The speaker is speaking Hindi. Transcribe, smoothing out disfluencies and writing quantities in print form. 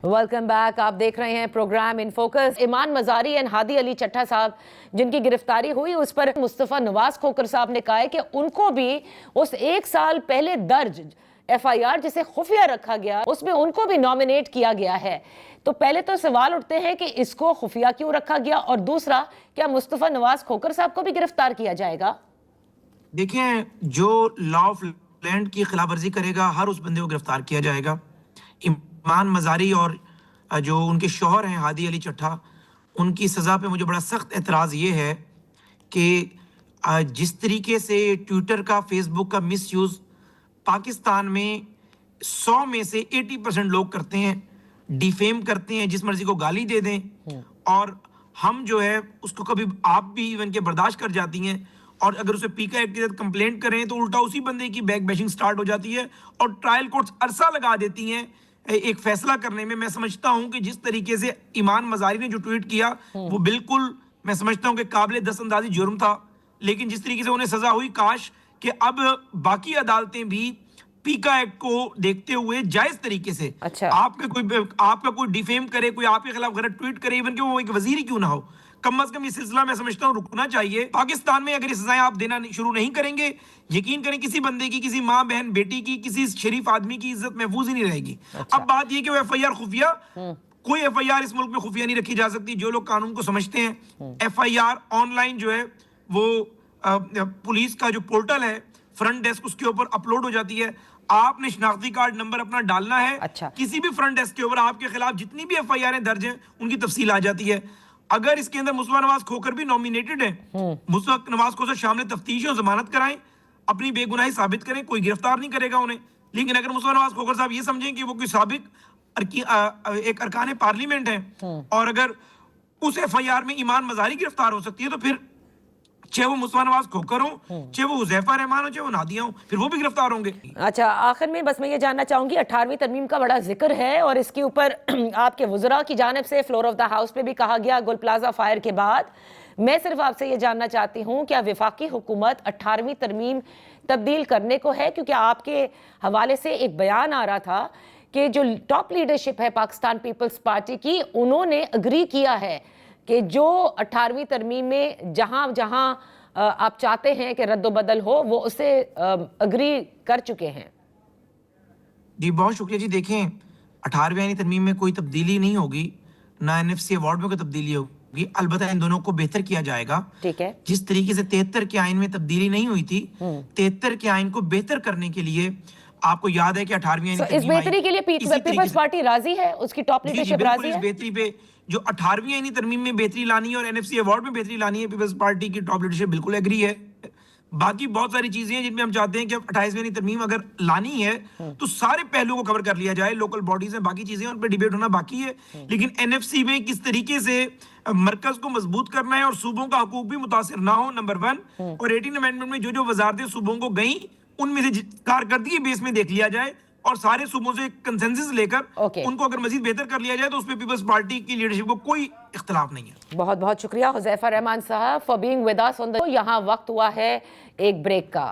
Welcome back. आप देख रहे हैं programme in focus. Imaan Mazari and Hadi Ali Chattha साहब जिनकी गिरफ्तारी हुई, उस पर मुस्तफ़ा नवाज खोकर साहब ने कहा है कि उनको भी उस 1 साल पहले दर्ज FIR जिसे खुफिया रखा गया उसमें उनको भी नॉमिनेट किया गया है। तो पहले तो सवाल उठते हैं कि इसको खुफिया क्यों रखा गया, और दूसरा, क्या मुस्तफ़ा नवाज खोकर साहब को भी गिरफ्तार किया जाएगा? देखिए, जो लॉ ऑफ लैंड की खिलाफ वर्जी करेगा हर उस बंदे को गिरफ्तार किया जाएगा। ईमान मजारी और जो उनके शौहर हैं हादी अली चट्टा, उनकी सज़ा पे मुझे बड़ा सख्त एतराज़ ये है कि जिस तरीके से ट्विटर का, फेसबुक का मिसयूज़ पाकिस्तान में 100 में से 80% लोग करते हैं, डिफेम करते हैं, जिस मर्जी को गाली दे दें, और हम जो है उसको कभी आप भी इवन के बर्दाश्त कर जाती हैं, और अगर उसे पीका एक्ट के तहत कंप्लेंट करें तो उल्टा उसी बंदे की बैक बैशिंग स्टार्ट हो जाती है और ट्रायल कोर्ट्स अरसा लगा देती हैं एक फैसला करने में। मैं समझता हूं कि जिस तरीके से ईमान मजारी ने जो ट्वीट किया वो बिल्कुल, मैं समझता हूं कि काबिल दस्तअंदाजी जुर्म था, लेकिन जिस तरीके से उन्हें सजा हुई, काश कि अब बाकी अदालतें भी पीका एक्ट को देखते हुए जायज तरीके से आपका कोई डिफेम करे, कोई आपके खिलाफ गलत ट्वीट करे, इवन कि वो एक वजीर ही क्यों ना हो, कम से कम ये सिलसिला मैं समझता हूँ रुकना चाहिए। पाकिस्तान में अगर ये सजाएं आप देना शुरू नहीं करेंगे, यकीन करें किसी बंदे की, किसी माँ बहन बेटी की, किसी शरीफ आदमी की इज्जत महफूज ही नहीं रहेगी। अब बात ये कि वो FIR खुफिया, कोई FIR इस मुल्क में खुफिया नहीं रखी जा सकती। जो लोग कानून को समझते हैं, FIR ऑनलाइन जो है वो पुलिस का जो पोर्टल है फ्रंट डेस्क, उसके ऊपर अपलोड हो जाती है। आपने शनाख्ती कार्ड नंबर अपना डालना है, किसी भी फ्रंट डेस्क के ऊपर आपके खिलाफ जितनी भी FIR दर्ज हैं उनकी तफसील आ जाती है। अगर इसके अंदर मुस्तफा नवाज खोकर भी नॉमिनेटेड है, मुस्तफा नवाज खोकर शामिल तफ्तीश और जमानत कराएं, अपनी बेगुनाही साबित करें, कोई गिरफ्तार नहीं करेगा उन्हें। लेकिन अगर मुस्तफा नवाज खोकर साहब ये समझें कि वो कोई साबिक एक अरकान पार्लियामेंट है और अगर उस FIR में ईमान मजारी गिरफ्तार हो सकती है, तो फिर चाहे वो मुस्तफा नवाज खोकर हो, चाहे वो हुज़ैफा रहमान हो, चाहे वो नादिया हो, फिर वो भी गिरफ्तार होंगे। अच्छा, आखिर में बस मैं ये जानना चाहूंगी, 18वीं तरमीम का बड़ा जिक्र है और इसके ऊपर आपके वज़रा की जानिब से फ्लोर ऑफ द हाउस पे भी कहा गया गुल प्लाजा फायर के बाद। मैं सिर्फ आपसे ये जानना चाहती हूँ, क्या वफाकी हुकूमत 18वीं तरमीम तब्दील करने को है? क्योंकि आपके हवाले से एक बयान आ रहा था कि जो टॉप लीडरशिप है पाकिस्तान पीपल्स पार्टी की, उन्होंने अग्री किया है कि जो 18वीं तरमीम में जहां जहां आप चाहते हैं कि रद्द-ओ-बदल हो, वो उसे अग्री कर चुके हैं। जी बहुत शुक्रिया जी। देखें, 18वीं तरमीम में कोई तब्दीली नहीं होगी, ना NFC अवार्ड में कोई तब्दीली होगी, अलबत्ता इन दोनों को बेहतर किया जाएगा। ठीक है। जिस तरीके से 73 के आइन में तब्दीली नहीं हुई थी, 73 के आइन को बेहतर करने के लिए आपको याद है कि 18वीं इस बेहतरी के लिए पीपल्स पार्टी राजी है, उसकी टॉप लीडरशिप राजी है। इस बेहतरी पे जो 18वीं तरमीम में बेहतरी लानी है और NFC अवार्ड में बेहतरी लानी है, पीपल्स पार्टी की टॉप लीडरशिप बिल्कुल एग्री है। बाकी बहुत सारी चीजें हैं जिनमें हम चाहते हैं कि 28वीं तरमीम अगर लानी है तो सारे पहलुओं को कवर कर लिया जाए। लोकल बॉडीज हैं, बाकी चीजें उन पर डिबेट होना बाकी है, लेकिन NFC में किस तरीके से मरकज को मजबूत करना है और सूबों का हकूक भी मुतासिर ना हो, नंबर 1। और 18 अमेंडमेंट में जो जो वजारतें सूबों को गई, उनमें से कारकर्दगी बेस में देख लिया जाए और सारे सूबों से कंसेंसस लेकर उनको अगर मजीद बेहतर कर लिया जाए तो उसमें पीपल्स पार्टी की लीडरशिप को कोई इख्तलाफ नहीं है। बहुत बहुत शुक्रिया हुज़ैफा रहमान साहब for being with us on the. यहाँ वक्त हुआ है एक ब्रेक का।